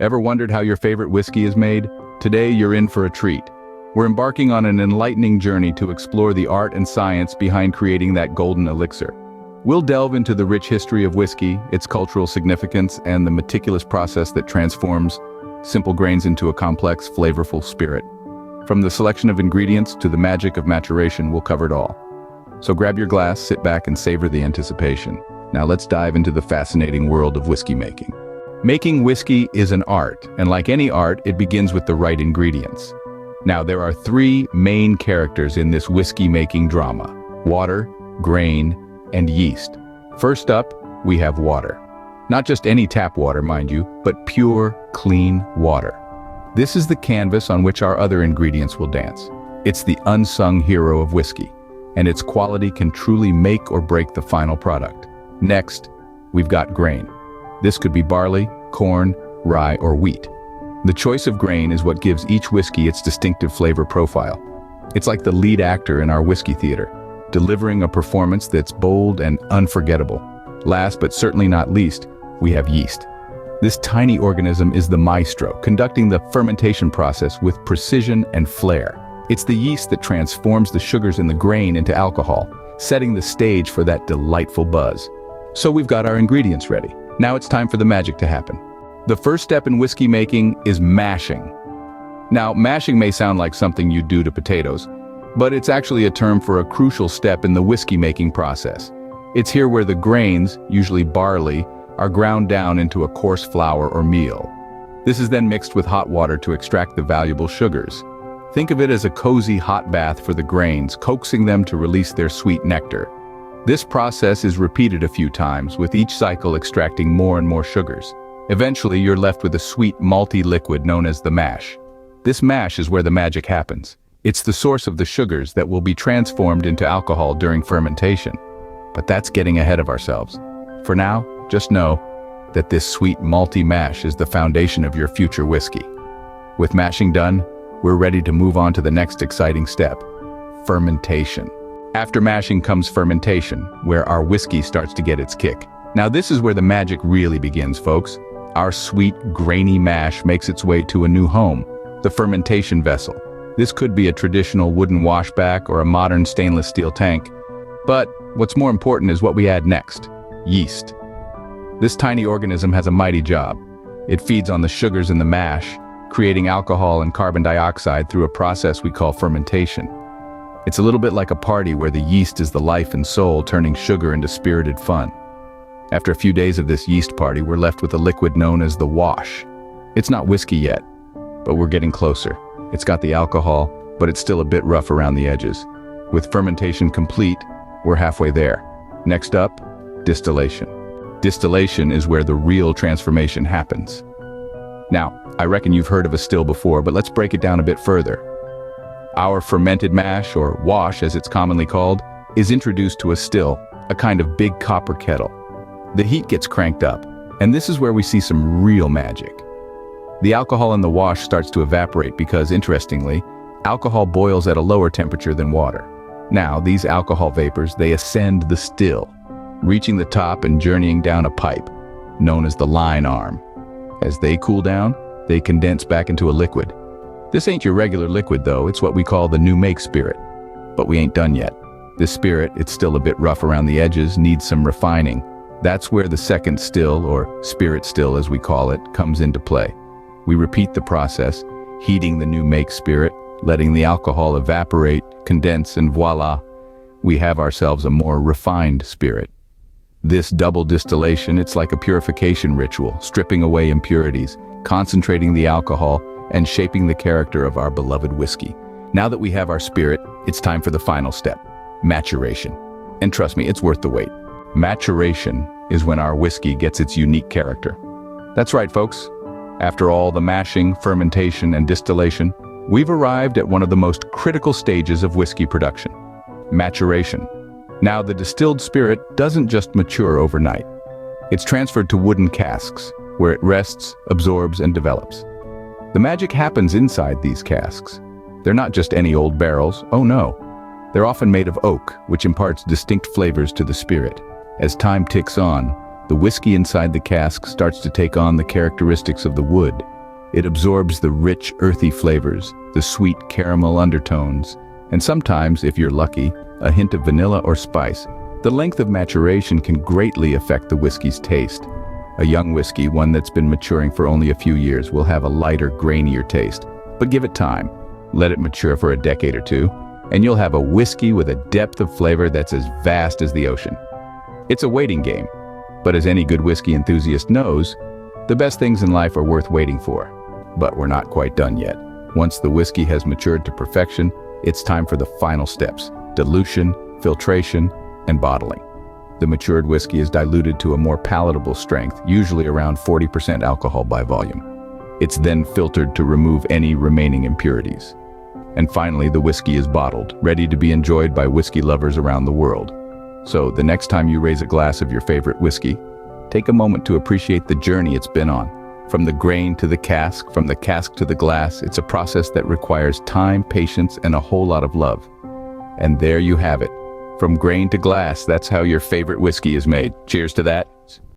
Ever wondered how your favorite whiskey is made? Today you're in for a treat. We're embarking on an enlightening journey to explore the art and science behind creating that golden elixir. We'll delve into the rich history of whiskey, its cultural significance, and the meticulous process that transforms simple grains into a complex, flavorful spirit. From the selection of ingredients to the magic of maturation, we'll cover it all. So grab your glass, sit back, and savor the anticipation. Now let's dive into the fascinating world of whiskey making. Making whiskey is an art, and like any art, it begins with the right ingredients. Now, there are three main characters in this whiskey-making drama: water, grain, and yeast. First up, we have water. Not just any tap water, mind you, but pure, clean water. This is the canvas on which our other ingredients will dance. It's the unsung hero of whiskey, and its quality can truly make or break the final product. Next, we've got grain. This could be barley, corn, rye, or wheat. The choice of grain is what gives each whiskey its distinctive flavor profile. It's like the lead actor in our whiskey theater, delivering a performance that's bold and unforgettable. Last but certainly not least, we have yeast. This tiny organism is the maestro, conducting the fermentation process with precision and flair. It's the yeast that transforms the sugars in the grain into alcohol, setting the stage for that delightful buzz. So we've got our ingredients ready. Now it's time for the magic to happen. The first step in whiskey making is mashing. Now, mashing may sound like something you do to potatoes, but it's actually a term for a crucial step in the whiskey making process. It's here where the grains, usually barley, are ground down into a coarse flour or meal. This is then mixed with hot water to extract the valuable sugars. Think of it as a cozy hot bath for the grains, coaxing them to release their sweet nectar. This process is repeated a few times, with each cycle extracting more and more sugars. Eventually, you're left with a sweet, malty liquid known as the mash. This mash is where the magic happens. It's the source of the sugars that will be transformed into alcohol during fermentation. But that's getting ahead of ourselves. For now, just know that this sweet, malty mash is the foundation of your future whiskey. With mashing done, we're ready to move on to the next exciting step: fermentation. After mashing comes fermentation, where our whiskey starts to get its kick. Now this is where the magic really begins, folks. Our sweet, grainy mash makes its way to a new home, the fermentation vessel. This could be a traditional wooden washback or a modern stainless steel tank. But what's more important is what we add next: yeast. This tiny organism has a mighty job. It feeds on the sugars in the mash, creating alcohol and carbon dioxide through a process we call fermentation. It's a little bit like a party where the yeast is the life and soul, turning sugar into spirited fun. After a few days of this yeast party, we're left with a liquid known as the wash. It's not whiskey yet, but we're getting closer. It's got the alcohol, but it's still a bit rough around the edges. With fermentation complete, we're halfway there. Next up, distillation. Distillation is where the real transformation happens. Now, I reckon you've heard of a still before, but let's break it down a bit further. Our fermented mash, or wash as it's commonly called, is introduced to a still, a kind of big copper kettle. The heat gets cranked up, and this is where we see some real magic. The alcohol in the wash starts to evaporate because, interestingly, alcohol boils at a lower temperature than water. Now, these alcohol vapors, they ascend the still, reaching the top and journeying down a pipe, known as the line arm. As they cool down, they condense back into a liquid. This ain't your regular liquid though, it's what we call the new make spirit. But we ain't done yet. This spirit, it's still a bit rough around the edges, needs some refining. That's where the second still, or spirit still as we call it, comes into play. We repeat the process, heating the new make spirit, letting the alcohol evaporate, condense, and voila, we have ourselves a more refined spirit. This double distillation, it's like a purification ritual, stripping away impurities, concentrating the alcohol, and shaping the character of our beloved whiskey. Now that we have our spirit, it's time for the final step: maturation. And trust me, it's worth the wait. Maturation is when our whiskey gets its unique character. That's right, folks. After all the mashing, fermentation, and distillation, we've arrived at one of the most critical stages of whiskey production: maturation. Now, the distilled spirit doesn't just mature overnight. It's transferred to wooden casks, where it rests, absorbs, and develops. The magic happens inside these casks. They're not just any old barrels, oh no. They're often made of oak, which imparts distinct flavors to the spirit. As time ticks on, The whiskey inside the cask starts to take on the characteristics of the wood. It absorbs the rich, earthy flavors, the sweet caramel undertones, and sometimes, if you're lucky, a hint of vanilla or spice. The length of maturation can greatly affect the whiskey's taste. A young whiskey, one that's been maturing for only a few years, will have a lighter, grainier taste. But give it time. Let it mature for a decade or two, and you'll have a whiskey with a depth of flavor that's as vast as the ocean. It's a waiting game, but as any good whiskey enthusiast knows, the best things in life are worth waiting for. But we're not quite done yet. Once the whiskey has matured to perfection, it's time for the final steps: dilution, filtration, and bottling. The matured whiskey is diluted to a more palatable strength, usually around 40% alcohol by volume. It's then filtered to remove any remaining impurities. And finally, the whiskey is bottled, ready to be enjoyed by whiskey lovers around the world. So the next time you raise a glass of your favorite whiskey, take a moment to appreciate the journey it's been on. From the grain to the cask, from the cask to the glass, it's a process that requires time, patience, and a whole lot of love. And there you have it. From grain to glass, that's how your favorite whiskey is made. Cheers to that.